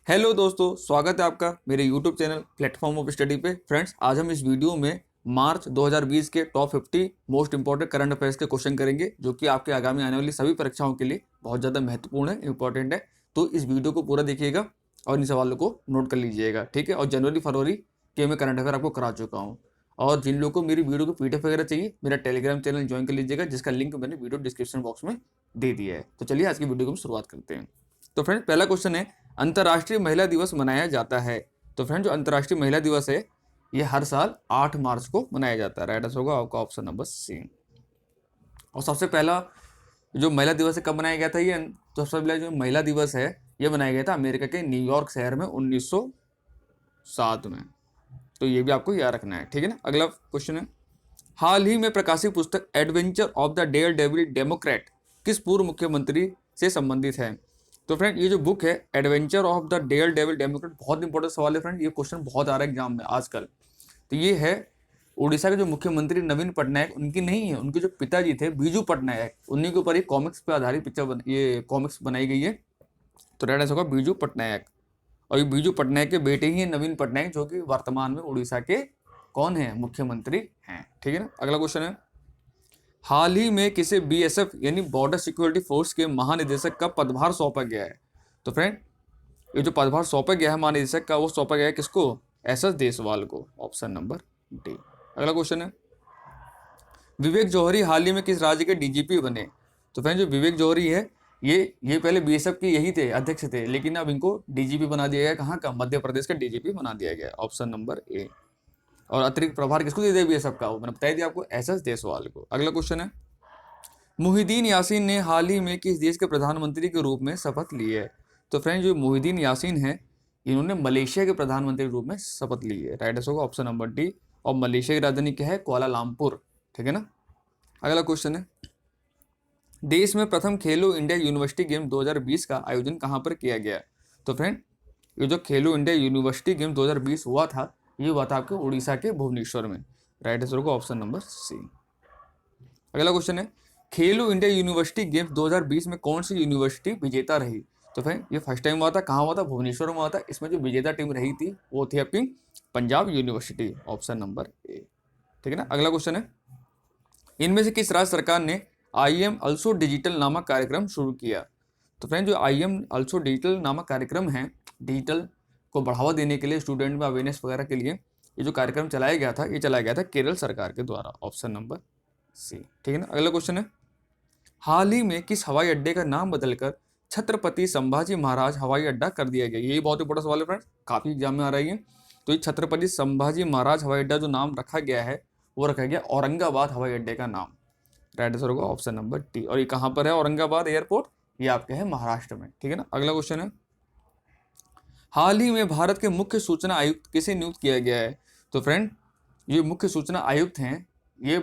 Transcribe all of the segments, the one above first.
Hello दोस्तों, स्वागत है आपका मेरे YouTube channel platform of study पे। फ्रेंड्स, आज हम इस वीडियो में मार्च 2020 के top 50 most important current affairs के क्वेश्चन करेंगे, जो कि आपके आगामी आने वाली सभी परीक्षाओं के लिए बहुत ज़्यादा महत्वपूर्ण है, इंपॉर्टेंट है। तो इस वीडियो को पूरा देखिएगा और इन सवालों को नोट कर लीजिएगा, ठीक है। और जनवरी फरवरी के मैं करंट अफेयर आपको करा चुका हूँ। और जिन लोगों को मेरी वीडियो को पीडीएफ वगैरह चाहिए, मेरा टेलीग्राम चैनल ज्वाइन कर लीजिएगा, जिसका लिंक मैंने वीडियो डिस्क्रिप्शन बॉक्स में दे दिया है। तो चलिए आज की वीडियो को शुरुआत करते हैं। तो फ्रेंड, पहला क्वेश्चन है, अंतर्राष्ट्रीय महिला दिवस मनाया जाता है। तो फ्रेंड, जो अंतर्राष्ट्रीय महिला दिवस है ये हर साल 8 मार्च को मनाया जाता है। राइट आंसर होगा आपका ऑप्शन नंबर सी। और सबसे पहला जो महिला दिवस है कब मनाया गया था ये, तो सबसे पहला जो महिला दिवस है ये मनाया गया था अमेरिका के न्यूयॉर्क शहर में 1907 में। तो ये भी आपको याद रखना है, ठीक है ना। अगला क्वेश्चन है, हाल ही में प्रकाशित पुस्तक adventure of the dare devil democrat किस पूर्व मुख्यमंत्री से संबंधित है। तो फ्रेंड, ये जो बुक है adventure of the dare devil democrat, बहुत इंपॉर्टेंट सवाल है फ्रेंड, ये क्वेश्चन बहुत आ रहा है एग्जाम में आजकल। तो ये है उड़ीसा के जो मुख्यमंत्री नवीन पटनायक, उनकी नहीं है, उनके जो पिताजी थे बीजू पटनायक, उन्हीं के ऊपर ये कॉमिक्स पे आधारित ये कॉमिक्स बनाई गई है। तो राइट आंसर होगा बीजू पटनायक। और ये बीजू पटनायक के बेटे ही हैं नवीन पटनायक, जो कि वर्तमान में उड़ीसा के कौन है, मुख्यमंत्री हैं, ठीक है ना। अगला क्वेश्चन है, हाल ही में किसे बीएसएफ यानी बॉर्डर सिक्योरिटी फोर्स के महानिदेशक का पदभार सौंपा गया है। तो फ्रेंड, ये जो पदभार सौंपा गया है महानिदेशक का, वो सौंपा गया है किसको, एसएस देशवाल को, ऑप्शन नंबर डी। अगला क्वेश्चन है, विवेक जौहरी हाल ही में किस राज्य के डीजीपी बने। तो फ्रेंड, जो विवेक जौहरी है ये पहले बीएसएफ के यही थे, अध्यक्ष थे, लेकिन अब इनको डीजीपी बना दिया गया। कहाँ का, मध्य प्रदेश का डीजीपी बना दिया गया, ऑप्शन नंबर ए। और अतिरिक्त प्रभार किसको दे दिया बीएसएफ का, वो मैंने बता दिया आपको, एसएस देशवाल को। अगला क्वेश्चन है, मुहिदीन यासीन ने हाल ही में किस देश के प्रधानमंत्री के रूप में शपथ ली है। तो फ्रेंड, जो मुहिदीन यासीन है इन्होंने मलेशिया के प्रधानमंत्री के रूप में शपथ ली है। राइट आंसर होगा ऑप्शन नंबर डी। और मलेशिया की राजधानी क्या है, कुआलालंपुर, ठीक है ना। अगला क्वेश्चन है, देश में प्रथम खेलो इंडिया यूनिवर्सिटी गेम 2020 का आयोजन कहाँ पर किया गया। तो फ्रेंड, ये जो खेलो इंडिया यूनिवर्सिटी गेम 2020 हुआ था, ये हुआ था आपके उड़ीसा के भुवनेश्वर में। राइट आंसर होगा ऑप्शन नंबर सी। अगला क्वेश्चन है, खेलो इंडिया यूनिवर्सिटी गेम्स 2020 में कौन सी यूनिवर्सिटी विजेता रही। तो फ्रेंड, ये फर्स्ट टाइम हुआ था, कहाँ हुआ था, भुवनेश्वर में हुआ था। इसमें जो विजेता टीम रही थी वो थी आपकी पंजाब यूनिवर्सिटी, ऑप्शन नंबर ए, ठीक है ना। अगला क्वेश्चन है, इनमें से किस राज्य सरकार ने IM अल्सो डिजिटल नामक कार्यक्रम शुरू किया। तो फ्रेंड, जो IM अल्सो डिजिटल नामक कार्यक्रम है, डिजिटल को बढ़ावा देने के लिए, स्टूडेंट में अवेयरनेस वगैरह के लिए ये जो कार्यक्रम चलाया गया था, ये चलाया गया था केरल सरकार के द्वारा, ऑप्शन नंबर सी, ठीक है ना। अगला क्वेश्चन है, हाल ही में किस हवाई अड्डे का नाम बदलकर छत्रपति संभाजी महाराज हवाई अड्डा कर दिया गया। ये बहुत इंपॉर्टेंट सवाल है फ्रेंड्स, काफी एग्जाम में आ रही है। तो ये छत्रपति संभाजी महाराज हवाई अड्डा जो नाम रखा गया है वो रखा गया औरंगाबाद हवाई अड्डे का नाम। राइट आंसर होगा ऑप्शन नंबर टी। और ये कहाँ पर है औरंगाबाद एयरपोर्ट, ये आपके है महाराष्ट्र में, ठीक है ना। अगला क्वेश्चन है, हाल ही में भारत के मुख्य सूचना आयुक्त किसे नियुक्त किया गया है। तो फ्रेंड, ये मुख्य सूचना आयुक्त हैं ये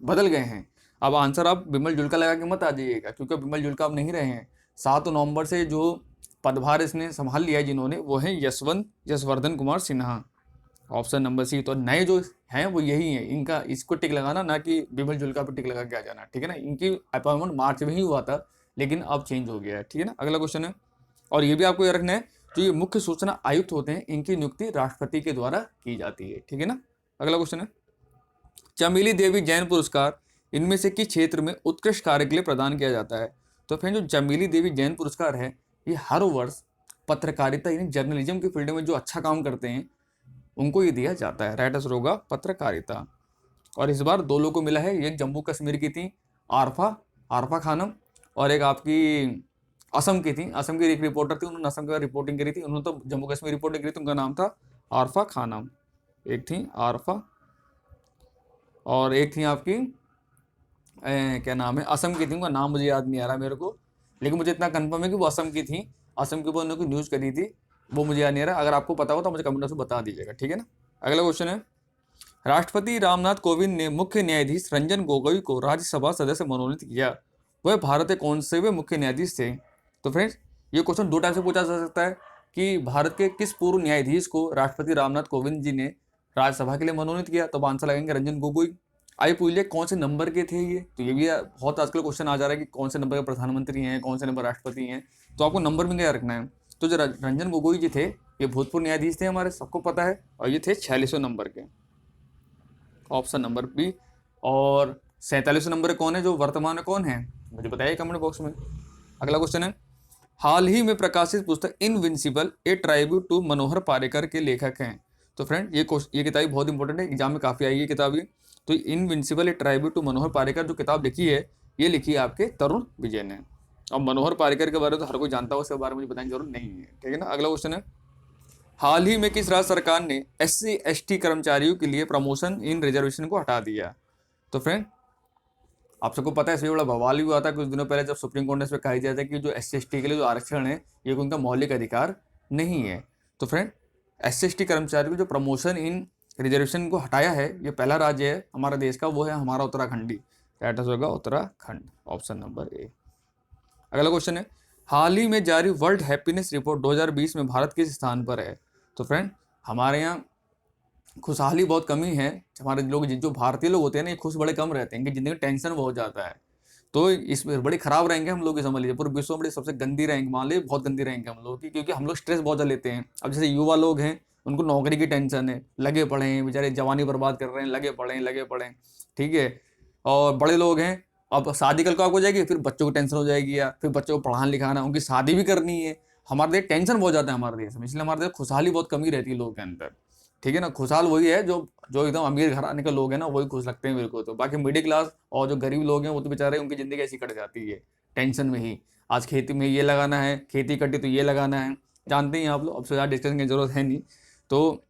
बदल गए हैं। अब आंसर आप बिमल जुल्का लगा के मत आ जाइएगा, क्योंकि बिमल जुल्का अब नहीं रहे हैं। 7 नवंबर से जो पदभार इसने संभाल लिया है जिन्होंने, वो है Yashwardhan Kumar Sinha, option number C. तो नए जो हैं वो यही हैं, इनका इसको टिक लगाना, ना कि बिमल जुल्का पर टिक लगा के आ जाना, ठीक है ना। इनकी अपॉइंटमेंट मार्च में ही हुआ था, लेकिन अब चेंज हो गया है, ठीक है ना। अगला क्वेश्चन है, और ये भी आपको याद रखना है, जो ये मुख्य सूचना आयुक्त होते हैं इनकी नियुक्ति राष्ट्रपति के द्वारा की जाती है, ठीक है ना। अगला क्वेश्चन है, चमेली देवी जैन पुरस्कार इनमें से किस क्षेत्र में उत्कृष्ट कार्य के लिए प्रदान किया जाता है। तो फ्रेंड, जो चमेली देवी जैन पुरस्कार है ये हर वर्ष पत्रकारिता यानी जर्नलिज्म की फील्ड में जो अच्छा काम करते हैं उनको ये दिया जाता है। राइट आंसर होगा पत्रकारिता। और इस बार 2 लोगों को मिला है, एक जम्मू कश्मीर की थी आरफा खानम, और एक आपकी असम की थी, असम की एक रिपोर्टर थी, उन्होंने असम की रिपोर्टिंग करी थी, उन्होंने तो जम्मू कश्मीर रिपोर्टिंग करी थी, उनका नाम था आरफा खानम। एक थी आरफा और एक थी आपकी क्या नाम है, असम की थी, उनका नाम मुझे याद नहीं आ रहा मेरे को, लेकिन मुझे इतना कंफर्म है कि वो असम की थी। असम के ऊपर उन्होंने न्यूज़ करी थी, वो मुझे याद नहीं आ रहा। अगर आपको पता हो तो मुझे कमेंट बॉक्स में बता दीजिएगा, ठीक है ना। अगला क्वेश्चन है, राष्ट्रपति रामनाथ कोविंद ने मुख्य न्यायाधीश रंजन गोगोई को राज्यसभा सदस्य मनोनीत किया, वह भारत के कौन से वे मुख्य न्यायाधीश थे। तो फ्रेंड्स, ये क्वेश्चन 2 टाइप से पूछा जा सकता है कि भारत के किस पूर्व न्यायाधीश को राष्ट्रपति रामनाथ कोविंद जी ने राज्यसभा के लिए मनोनीत किया, तो आंसर लगेंगे रंजन गोगोई। आइए पूछ लिया कौन से नंबर के थे ये, तो ये भी बहुत आजकल क्वेश्चन आ जा रहा है कि कौन से नंबर के प्रधानमंत्री हैं, कौन से नंबर राष्ट्रपति हैं, तो आपको नंबर में क्या रखना है। तो जो रंजन गोगोई जी थे ये भूतपूर्व न्यायाधीश थे हमारे, सबको पता है, और ये थे 46वें नंबर के, ऑप्शन नंबर बी। और 47वें नंबर कौन है जो वर्तमान में कौन है, मुझे बताइए कमेंट बॉक्स में। अगला क्वेश्चन है, हाल ही में प्रकाशित पुस्तक इनविंसिबल ए ट्राइब्यूट टू मनोहर पारिकर के लेखक हैं। तो फ्रेंड ये किताब बहुत इंपॉर्टेंट है, एग्जाम में काफी आई है किताब ये। तो इनविंसिबल ए ट्राइब्यूट टू मनोहर पारिकर जो किताब लिखी है, ये लिखी है आपके तरुण विजय ने। अब मनोहर पारिकर के बारे में तो हर कोई जानता हो, उसके बारे में मुझे बताने की जरूरत नहीं है, ठीक है ना। अगला क्वेश्चन है, हाल ही में किस राज्य सरकार ने SC/ST कर्मचारियों के लिए प्रमोशन इन रिजर्वेशन को हटा दिया। तो फ्रेंड आप सबको पता है, इसमें बड़ा बवाल भी हुआ था कुछ दिनों पहले, जब सुप्रीम कोर्ट ने इसमें कहा जाता है कि जो SC/ST के लिए जो आरक्षण है ये उनका मौलिक अधिकार नहीं है। तो फ्रेंड SC/ST कर्मचारियों को जो प्रमोशन इन रिजर्वेशन को हटाया है, ये पहला राज्य है हमारा देश का, वो है हमारा उत्तराखंडी। राइट आंसर होगा उत्तराखंड, ऑप्शन नंबर ए। अगला क्वेश्चन है, हाल ही में जारी वर्ल्ड हैप्पीनेस रिपोर्ट 2020 में भारत किस स्थान पर है। तो फ्रेंड हमारे यहाँ खुशहाली बहुत कमी है, हमारे लोग जो भारतीय लोग होते हैं ना, ये खुश बड़े कम रहते हैं, इनकी जिंदगी में टेंशन बहुत ज़्यादा है। तो इसमें बड़ी खराब रैंक है हम लोग की, समझ लीजिए पूरे विश्व में बड़ी सबसे गंदी रैंक मान लीजिए, बहुत गंदी रैंक है हम लोग की, क्योंकि हम लोग स्ट्रेस बहुत ज़्यादा लेते हैं। अब जैसे युवा लोग हैं, उनको नौकरी की टेंशन है, लगे पड़े हैं बेचारे, जवानी बर्बाद कर रहे हैं, लगे पड़े हैं, ठीक है। और बड़े लोग हैं, अब शादी कल को आपको हो जाएगी, फिर बच्चों को टेंशन हो जाएगी, या फिर बच्चों को पढ़ाना लिखाना, उनकी शादी भी करनी है। हमारे देश टेंशन बहुत ज़्यादा है हमारे देश में, इसलिए हमारे देश खुशहाली बहुत कमी रहती है लोगों के अंदर, ठीक है ना। खुशहाल वही है जो जो एकदम अमीर घराने के लोग हैं ना, वही खुश लगते हैं मेरे को। तो बाकी मिडिल क्लास और जो गरीब लोग हैं, वो तो बेचारे उनकी ज़िंदगी ऐसी कट जाती है टेंशन में ही। आज खेती में ये लगाना है, खेती कटी तो ये लगाना है, जानते ही आप लोग, अब से ज़्यादा डिस्कशन की जरूरत है नहीं। तो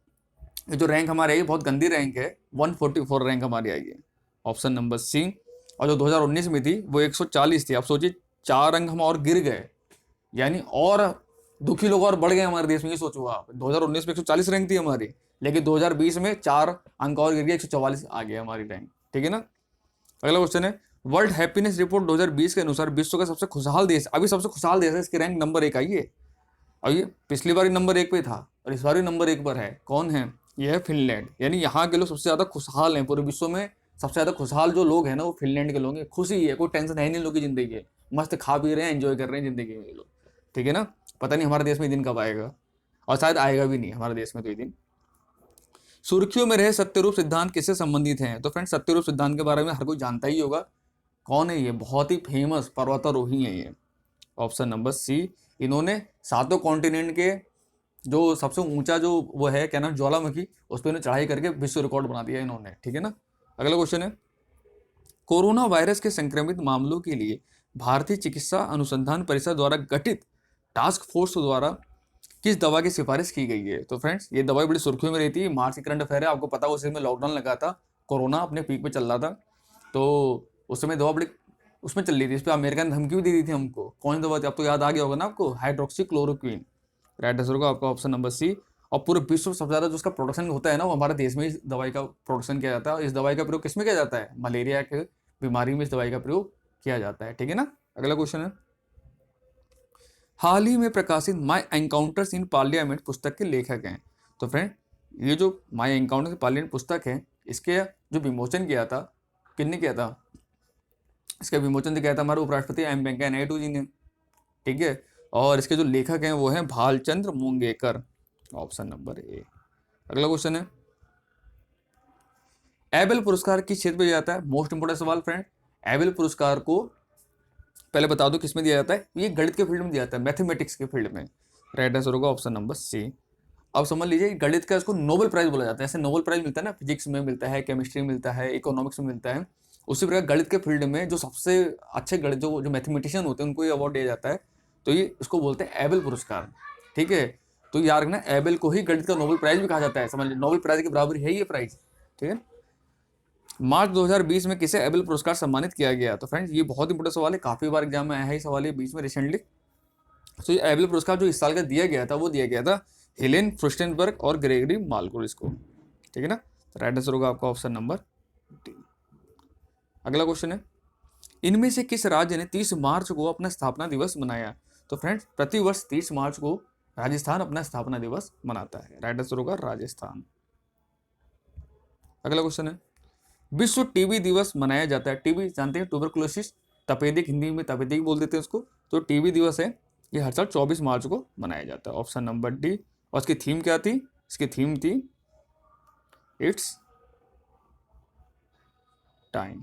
ये जो रैंक हमारे आई है बहुत गंदी रैंक है, 144 रैंक हमारी आई है, ऑप्शन नंबर सी। और जो 2019 में थी वो 140 थी। आप सोचिए 4 अंक हम और गिर गए, यानी और दुखी लोग और बढ़ गए हमारे देश में, ये सोचो आप। 2019 में 140 रैंक थी हमारी, लेकिन 2020 में 4 अंक और गिर गया, 144 आ गया हमारी रैंक, ठीक है ना। अगला क्वेश्चन है, वर्ल्ड हैप्पीनेस रिपोर्ट 2020 के अनुसार विश्व का सबसे खुशहाल देश, अभी सबसे खुशहाल देश है, इसकी रैंक नंबर 1 आई है। और ये पिछली बार नंबर 1 पे था और इस बार नंबर 1 पर है, कौन है, ये है फिनलैंड। यानी यहाँ के लोग सबसे ज़्यादा खुशहाल हैं पूरे विश्व में, सबसे ज़्यादा खुशहाल जो लोग हैं ना, वो फिनलैंड के लोग हैं। खुशी है, कोई टेंशन है नहीं लोगों की ज़िंदगी है, मस्त खा पी रहे हैं, एंजॉय कर रहे हैं ज़िंदगी में ये लोग, ठीक है ना। पता नहीं हमारे देश में ये दिन कब आएगा, और शायद आएगा भी नहीं हमारे देश में तो ये दिन। सुर्खियों में रहे सत्यरूप सिद्धांत किससे संबंधित हैं। तो फ्रेंड्स सत्यरूप सिद्धांत के बारे में हर कोई जानता ही होगा, कौन है ये, बहुत ही फेमस पर्वतारोही है ये, ऑप्शन नंबर सी। इन्होंने 7 कॉन्टिनेंट के जो सबसे ऊंचा जो वो है क्या नाम, ज्वालामुखी, उस पर इन्होंने चढ़ाई करके विश्व रिकॉर्ड बना दिया इन्होंने, ठीक है ना। अगला क्वेश्चन है, कोरोना वायरस के संक्रमित मामलों के लिए भारतीय चिकित्सा अनुसंधान परिषद द्वारा गठित टास्क फोर्स द्वारा किस दवा की सिफारिश की गई है। तो फ्रेंड्स ये दवाई बड़ी सुर्खियों में रहती है, मार्च की करंट अफेयर है, आपको पता है उस समय लॉकडाउन लगा था, कोरोना अपने पीक पे चल रहा था, तो उस समय दवा बड़ी उसमें चल रही थी, इस पर अमेरिका ने धमकी भी दी थी हमको। कौन सी दवा थी, अब तो याद आ गया होगा ना आपको, हाइड्रोक्सी क्लोरोक्विन। राइट आंसर होगा आपका ऑप्शन नंबर सी। और पूरे विश्व में सबसे ज़्यादा जो उसका प्रोडक्शन होता है ना, वो हमारे देश में इस दवाई का प्रोडक्शन किया जाता है। और इस दवाई का प्रयोग किस में किया जाता है, मलेरिया के बीमारी में इस दवाई का प्रयोग किया जाता है, ठीक है ना। अगला क्वेश्चन है, हाल ही में प्रकाशित माई एनकाउंटर्स इन पार्लियामेंट पुस्तक के लेखक हैं। तो फ्रेंड ये जो माई एनकाउंटर्स इन पार्लियामेंट पुस्तक है, इसके जो विमोचन किया था, किसने किया था, इसका विमोचन तो किया था हमारे उपराष्ट्रपति एम वेंकैया नायडू जी ने, ठीक है। और इसके जो लेखक हैं वो हैं Bhalchandra Mungekar, option number A. अगला क्वेश्चन है, एबेल पुरस्कार किस क्षेत्र में दिया जाता है। मोस्ट इंपोर्टेंट सवाल फ्रेंड, एबेल पुरस्कार को पहले बता दो किस में दिया जाता है, ये गणित के फील्ड में दिया जाता है, मैथमेटिक्स के फील्ड में। राइट आंसर होगा ऑप्शन नंबर सी। अब समझ लीजिए गणित का इसको नोबेल प्राइज बोला जाता है, ऐसे नोबेल प्राइज मिलता है ना, फिजिक्स में मिलता है, केमिस्ट्री में मिलता है, इकोनॉमिक्स में मिलता है, उसी प्रकार गणित के फील्ड में जो सबसे अच्छे गणित जो मैथमेटिशियन होते हैं उनको ये अवार्ड दिया जाता है। तो ये इसको बोलते हैं एबेल पुरस्कार, ठीक है। तो याद रखना एबेल को ही गणित का नोबेल प्राइज भी कहा जाता है, समझ लीजिए नोबेल प्राइज के बराबर है ये प्राइज, ठीक है। मार्च 2020 में किसे एबेल पुरस्कार सम्मानित किया गया। तो फ्रेंड्स ये बहुत इंपोर्टेंट सवाल है, काफी बार एग्जाम में आया है सवाल ये बीच में रिसेंटली। तो ये एबेल पुरस्कार जो इस साल का दिया गया था, वो दिया गया था हेलेन फ्रुस्टेनबर्ग और ग्रेगरी मालकोरिस को, ठीक है ना। तो राइट आंसर होगा आपका ऑप्शन नंबर डी। अगला क्वेश्चन है, इनमें से किस राज्य ने 30 मार्च को अपना स्थापना दिवस मनाया। तो फ्रेंड्स प्रतिवर्ष 30 मार्च को राजस्थान अपना स्थापना दिवस मनाता है। राइट आंसर होगा राजस्थान। अगला क्वेश्चन है, विश्व टीबी दिवस मनाया जाता है, टीबी जानते हैं ट्यूबरकुलोसिस, तपेदिक, हिंदी में तपेदिक बोल देते हैं उसको, तो टीबी दिवस है ये हर साल 24 मार्च को मनाया जाता है, ऑप्शन नंबर डी। और इसकी थीम क्या थी? इसकी थीम थी इट्स टाइम।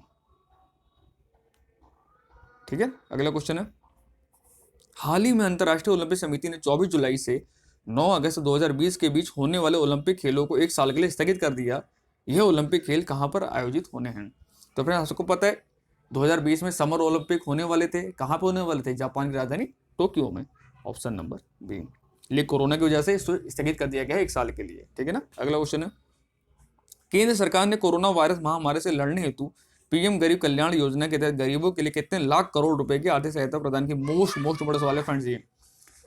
ठीक है, अगला क्वेश्चन है, हाल ही में अंतर्राष्ट्रीय ओलंपिक समिति ने 24 जुलाई से 9 अगस्त 2020 के बीच होने वाले ओलंपिक खेलों को एक साल के लिए स्थगित कर दिया। यह ओलंपिक खेल कहां पर आयोजित होने हैं? तो फ्रेंड्स आपको पता है 2020 में समर ओलंपिक होने वाले थे, कहां पर होने वाले थे? जापान की राजधानी टोक्यो में, ऑप्शन नंबर बी। लेकिन कोरोना की वजह से इसको स्थगित कर दिया गया है एक साल के लिए। ठीक है ना, अगला क्वेश्चन है, केंद्र सरकार ने कोरोना वायरस महामारी से लड़ने हेतु पीएम गरीब कल्याण योजना के तहत गरीबों के लिए कितने लाख करोड़ रुपए की आर्थिक सहायता प्रदान की? मोस्ट बड़े सवाल है फ्रेंड्स ये।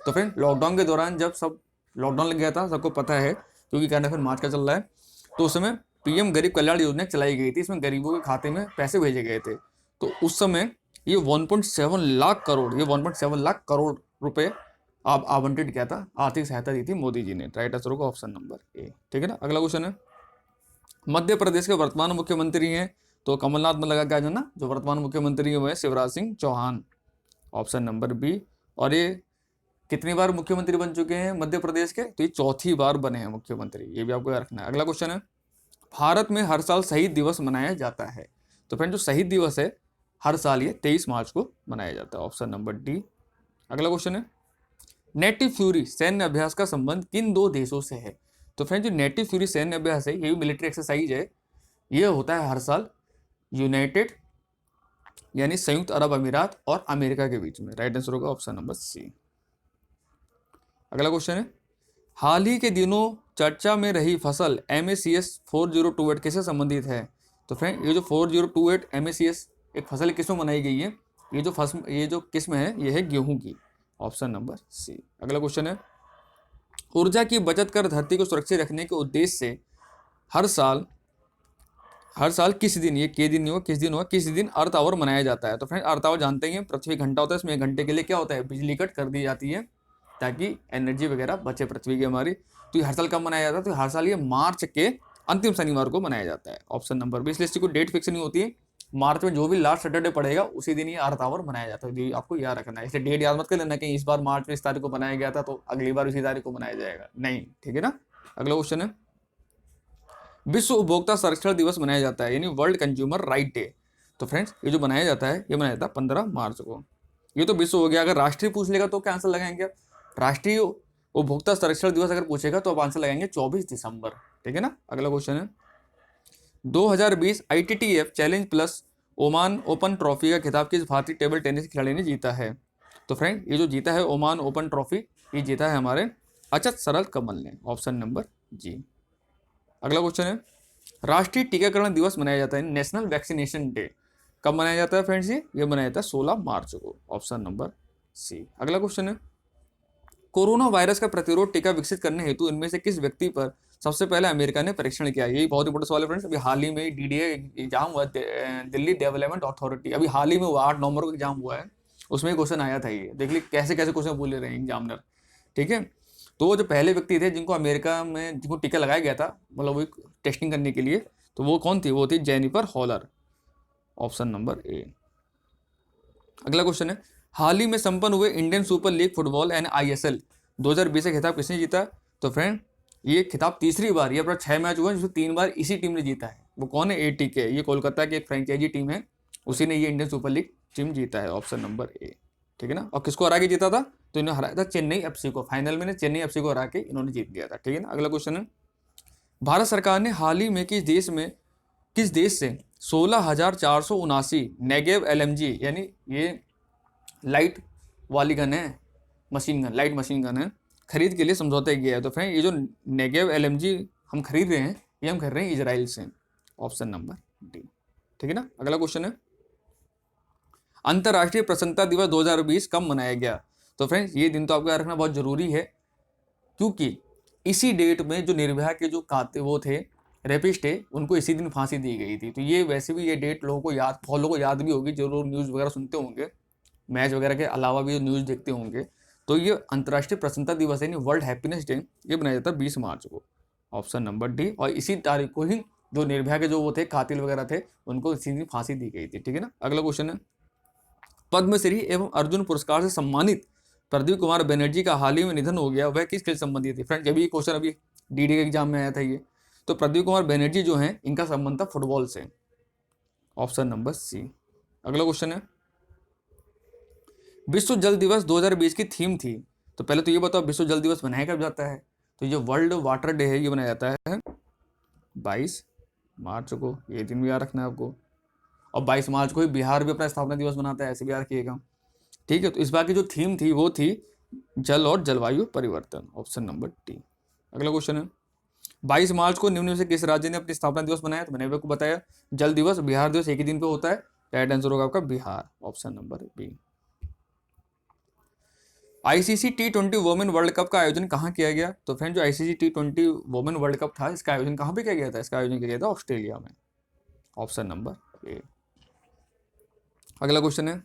तो फ्रेंड लॉकडाउन के दौरान जब सब लॉकडाउन लग गया था, सबको पता है क्योंकि करंट अफेयर मार्च का चल रहा है, तो उस समय पीएम गरीब कल्याण योजना चलाई गई थी। इसमें गरीबों के खाते में पैसे भेजे गए थे। तो उस समय ये 1.7 लाख करोड़, ये 1.7 लाख करोड़ रुपए आप आवंटित किया था, आर्थिक सहायता दी थी मोदी जी ने। राइट आंसर होगा ऑप्शन नंबर ए। ठीक है ना, अगला क्वेश्चन है, मध्य प्रदेश के वर्तमान मुख्यमंत्री हैं, तो कमलनाथ में लगा क्या ना, जो वर्तमान मुख्यमंत्री है वो है Shivraj Singh Chouhan, option number B. और ये कितनी बार मुख्यमंत्री बन चुके हैं मध्य प्रदेश के? तो ये चौथी बार बने हैं मुख्यमंत्री, ये भी आपको याद रखना है। अगला क्वेश्चन है, भारत में हर साल शहीद दिवस मनाया जाता है। तो फ्रेंड जो शहीद दिवस है हर साल ये 23 मार्च को मनाया जाता है, ऑप्शन नंबर डी। अगला क्वेश्चन है, नेटिव फ्यूरी सैन्य अभ्यास का संबंध किन दो देशों से है? तो फ्रेंड जो नेटिव फ्यूरी सैन्य अभ्यास है ये भी मिलिट्री एक्सरसाइज है, ये होता है हर साल यूनाइटेड यानी संयुक्त अरब अमीरात और अमेरिका के बीच में। राइट आंसर होगा ऑप्शन नंबर सी। अगला क्वेश्चन है, हाल ही के दिनों चर्चा में रही फसल MACS 4028 किससे संबंधित है? तो फ्रेंड ये जो 4028 MACS एक फसल किस में बनाई गई है? ये जो किस्म है ये है गेहूं की, ऑप्शन नंबर सी। अगला क्वेश्चन है, ऊर्जा की बचत कर धरती को सुरक्षित रखने के उद्देश्य से हर साल किस दिन, ये के दिन नहीं होगा किस दिन होगा, किस दिन अर्थ आवर मनाया जाता है? तो फ्रेंड अर्थ आवर जानते हैं पृथ्वी घंटा होता है, इसमें 1 घंटे के लिए क्या होता है, बिजली कट कर दी जाती है ताकि एनर्जी वगैरह बचे पृथ्वी की हमारी। तो ये हर साल कब मनाया जाता है? तो हर साल ये मार्च के अंतिम शनिवार को मनाया जाता है, ऑप्शन नंबर बी। इसलिए इसकी कोई डेट फिक्स नहीं होती है, मार्च में जो भी लास्ट सैटरडे पड़ेगा उसी दिन ये अर्थ आवर मनाया जाता है। आपको याद रखना है, इसलिए डेट याद मत कर लेना कि इस बार मार्च में इस तारीख को बनाया गया था तो अगली बार इसी तारीख को मनाया जाएगा, नहीं। ठीक है ना, अगला क्वेश्चन है, विश्व उपभोक्ता संरक्षण दिवस मनाया जाता है यानी वर्ल्ड कंज्यूमर राइट डे। तो फ्रेंड्स ये जो मनाया जाता है ये मनाया जाता है 15 मार्च को। ये तो विश्व हो गया। अगर राष्ट्रीय पूछ लेगा तो क्या आंसर लगाएंगे आप? राष्ट्रीय उपभोक्ता संरक्षण दिवस अगर पूछेगा तो आप आंसर लगाएंगे 24 दिसंबर। ठीक है ना, अगला क्वेश्चन है, 2020 ITTF challenge plus Oman open trophy का खिताब किस भारतीय टेबल टेनिस खिलाड़ी ने जीता है? तो फ्रेंड ये जो जीता है ओमान ओपन ट्रॉफी, ये जीता है हमारे अचत सरल कमल ने, ऑप्शन नंबर जी। अगला क्वेश्चन है, राष्ट्रीय टीकाकरण दिवस मनाया जाता है नेशनल वैक्सीनेशन डे, कब मनाया जाता है फ्रेंड्स? ये मनाया जाता है 16 मार्च को, ऑप्शन नंबर सी। अगला क्वेश्चन है, कोरोना वायरस का प्रतिरोध टीका विकसित करने हेतु इनमें से किस व्यक्ति पर सबसे पहले अमेरिका ने परीक्षण किया? यही बहुत इंपॉर्टेंट सवाल है फ्रेंड्स। अभी हाल ही में DDA एग्जाम हुआ, दिल्ली डेवलपमेंट अथॉरिटी, अभी हाल ही में हुआ, 8 नवंबर को एग्जाम हुआ है, उसमें क्वेश्चन आया था। ये देख ली कैसे कैसे क्वेश्चन बोल रहे हैं एग्जामिनर। ठीक है, तो जो पहले व्यक्ति थे जिनको अमेरिका में जिनको टीका लगाया गया था, मतलब वो टेस्टिंग करने के लिए, तो वो कौन थी? वो थी Jennifer Haller, option number A. अगला क्वेश्चन है, हाल ही में संपन्न हुए Indian super league football and ISL 2020 का खिताब किसने जीता? तो फ्रेंड ये खिताब तीसरी बार, ये अपना 6 मैच हुआ जिसमें 3 बार इसी टीम ने जीता है। वो कौन है? ATK, ये कोलकाता की एक फ्रेंचाइजी टीम है, उसी ने ये इंडियन सुपर लीग टीम जीता है, ऑप्शन नंबर ए। ठीक है ना, और किसको हरा के जीता था? तो इन्होंने हराया था चेन्नई FC को, फाइनल में चेन्नई FC को हरा के इन्होंने जीत लिया था। ठीक है ना, अगला क्वेश्चन है, भारत सरकार ने हाल ही में किस देश से 16,479 नेगेव LMG यानी ये लाइट वाली गन है, machine gun, light machine gun है, खरीद के लिए समझौता किया है? तो फ्रेंड ये जो नेगेव LMG हम खरीद रहे हैं ये हम कर रहे हैं इजराइल से, ऑप्शन नंबर डी। ठीक है ना, अगला क्वेश्चन है, अंतर्राष्ट्रीय प्रसन्नता दिवस 2020 कब मनाया गया? तो फ्रेंड्स ये दिन तो आपको याद रखना बहुत जरूरी है, क्योंकि इसी डेट में जो निर्भया के जो वो थे रेपिस्ट थे, उनको इसी दिन फांसी दी गई थी। तो ये वैसे भी ये डेट लोगों को याद भी होगी, जो लोग न्यूज़ वगैरह सुनते होंगे, मैच वगैरह के अलावा भी न्यूज़ देखते होंगे। तो ये अंतर्राष्ट्रीय प्रसन्नता दिवस है वर्ल्ड हैप्पीनेस डे, ये बनाया जाता है 20 मार्च को, ऑप्शन नंबर डी। और इसी तारीख को ही जो निर्भया के जो वो थे कातिल वगैरह थे उनको इसी दिन फांसी दी गई थी। ठीक है ना, अगला क्वेश्चन है, पद्मश्री एवं अर्जुन पुरस्कार से सम्मानित प्रदीप कुमार बनर्जी का हाल ही में निधन हो गया, वह किस खेल संबंधी थी? फ्रेंड्स, अभी क्वेश्चन अभी डीडी के एग्जाम में आया था ये। तो प्रदीप कुमार बनर्जी जो हैं इनका संबंध था फुटबॉल से, ऑप्शन नंबर सी। अगला क्वेश्चन है, विश्व जल दिवस 2020 की थीम थी। तो पहले तो ये बताओ विश्व जल दिवस मनाया कब जाता है? तो ये वर्ल्ड वाटर डे है, ये मनाया जाता है 22 मार्च को, ये दिन भी याद रखना है आपको। और 22 मार्च को ही बिहार भी अपना स्थापना दिवस मनाता है, ऐसे भी याद रखिएगा, ठीक है। तो इस बार की जो थीम थी वो थी जल और जलवायु परिवर्तन, ऑप्शन नंबर टी। अगला क्वेश्चन है, 22 मार्च को निम्न में से किस राज्य ने अपनी स्थापना दिवस मनाया? तो मैंने आपको बताया जल दिवस, बिहार दिवस एक ही दिन पे होता है, राइट आंसर होगा आपका Bihar, option number B. ICC T20 women world cup का आयोजन कहाँ किया गया? तो फ्रेंड, जो ICC T20 women world cup था, इसका आयोजन कहाँ पे किया गया था? इसका आयोजन किया गया था ऑस्ट्रेलिया में, ऑप्शन नंबर ए। अगला क्वेश्चन है,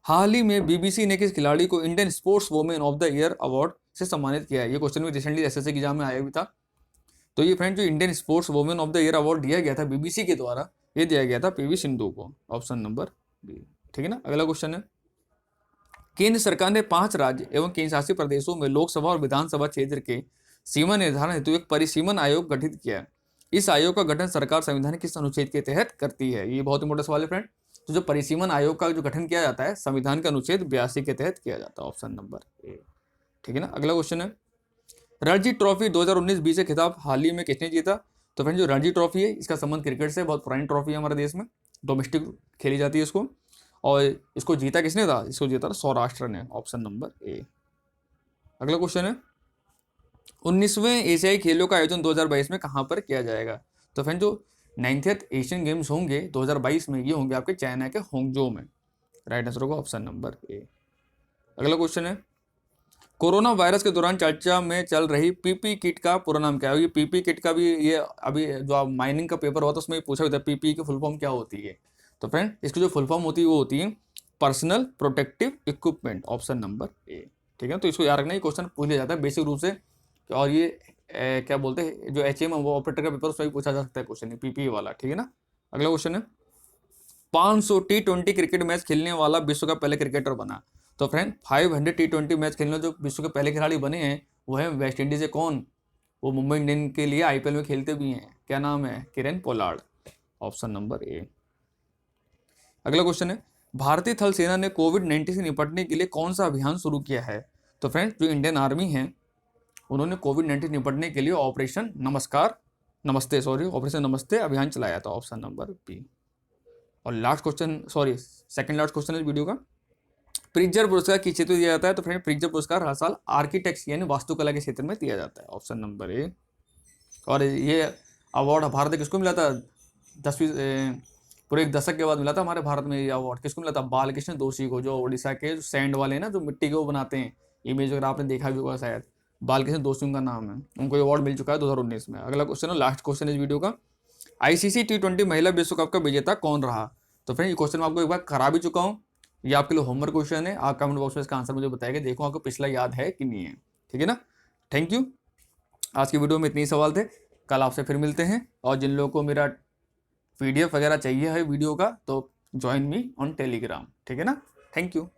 हाल ही में बीबीसी ने किस खिलाड़ी को Indian sports women of the year award से सम्मानित किया है? ये क्वेश्चन भी रिसेंटली एसएससी के एग्जाम में आया भी था। तो ये फ्रेंड, जो Indian sports women of the year award दिया गया था बीबीसी के द्वारा, ये दिया गया था पीवी सिंधु को, ऑप्शन नंबर बी, ठीक है ना। अगला क्वेश्चन है, केंद्र सरकार ने 5 राज्य एवं केंद्र शासित प्रदेशों में लोकसभा और विधानसभा क्षेत्र के सीमा निर्धारण हेतु एक परिसीमन आयोग गठित किया है। इस आयोग का गठन सरकार संविधान के किस अनुच्छेद के तहत करती है? ये बहुत इंपॉर्टेंट सवाल है फ्रेंड। तो जो परिसीमन आयोग का जो गठन किया जाता है संविधान के अनुच्छेद 82 के तहत किया जाता है, ऑप्शन नंबर ए, ठीक है ना। अगला क्वेश्चन है, रणजी ट्रॉफी 2019-20 से खिताब हाल ही में किसने जीता? तो फ्रेंड, जो रणजी ट्रॉफी है इसका संबंध क्रिकेट से, बहुत पुरानी ट्रॉफी है हमारे देश में, डोमेस्टिक खेली जाती है इसको, और इसको जीता किसने था? इसको जीता था सौराष्ट्र ने, ऑप्शन नंबर ए। अगला क्वेश्चन है, 19वें एशियाई खेलों का आयोजन 2022 में कहाँ पर किया जाएगा? तो फ्रेंड, जो 9th एशियन गेम्स होंगे 2022 में, ये होंगे आपके चाइना के होंगजो में, राइट आंसर होगा ऑप्शन नंबर ए। अगला क्वेश्चन है, कोरोना वायरस के दौरान चर्चा में चल रही पीपी किट का पूरा नाम क्या है? ये पीपी किट का भी, ये अभी जो आप माइनिंग का पेपर हुआ था उसमें पूछा हुआ था पीपी की फुल फॉर्म क्या होती है। तो फ्रेंड, इसकी जो फुल फॉर्म होती है वो होती है personal protective equipment, option number ए, ठीक है। तो इसको याद रखना, ये क्वेश्चन पूछ लिया जाता है बेसिक रूप से, और ये क्या बोलते हैं, जो HM वो ऑपरेटर का पेपर उसमें भी पूछा जा सकता है क्वेश्चन, पीपी वाला, ठीक है ना। अगला क्वेश्चन है, 500 T20 क्रिकेट मैच खेलने वाला विश्व का पहले क्रिकेटर बना। तो फ्रेंड, 500 T20 मैच खेलने जो विश्व के पहले खिलाड़ी बने हैं वो है वेस्ट इंडीज से, कौन? वो मुंबई इंडियन के लिए IPL में खेलते भी हैं, क्या नाम है? Kieron Pollard, option number A. अगला क्वेश्चन है, भारतीय थल सेना ने कोविड-19 से निपटने के लिए कौन सा अभियान शुरू किया है? तो फ्रेंड, जो इंडियन आर्मी है उन्होंने कोविड-19 निपटने के लिए ऑपरेशन नमस्ते अभियान चलाया था, ऑप्शन नंबर बी। और last question, sorry second last question है वीडियो का, प्रिट्जर पुरस्कार किस क्षेत्र में दिया जाता है? तो फ्रेंड, प्रिट्जर पुरस्कार हर साल आर्किटेक्ट्स यानी वास्तुकला के क्षेत्र में दिया जाता है, ऑप्शन नंबर ए। और ये अवार्ड भारत में किसको मिला था? 10वीं पूरे एक दशक के बाद मिला था हमारे भारत में ये अवार्ड, किसको मिला था? बालकृष्ण दोषी को, जो उड़ीसा के सैंड वाले ना, जो मिट्टी के वो बनाते हैं, इमेज अगर आपने देखा भी होगा शायद, बालकृष्ण दोषी उनका नाम है, उनको अवार्ड मिल चुका है 2019 में। अगला क्वेश्चन है, लास्ट क्वेश्चन इस वीडियो का, आईसीसी T20 महिला विश्व कप का विजेता कौन रहा? तो फ्रेंड, ये क्वेश्चन मैं आपको एक बार करा भी चुका हूँ, ये आपके लिए होमवर्क क्वेश्चन है, आप कमेंट बॉक्स में इसका आंसर मुझे बताएगा, देखो आपको पिछला याद है कि नहीं है, ठीक है ना। थैंक यू, आज की वीडियो में इतने ही सवाल थे, कल आपसे फिर मिलते हैं। और जिन लोगों को मेरा PDF वगैरह चाहिए है वीडियो का, तो ज्वाइन मी ऑन टेलीग्राम, ठीक है ना। Thank you.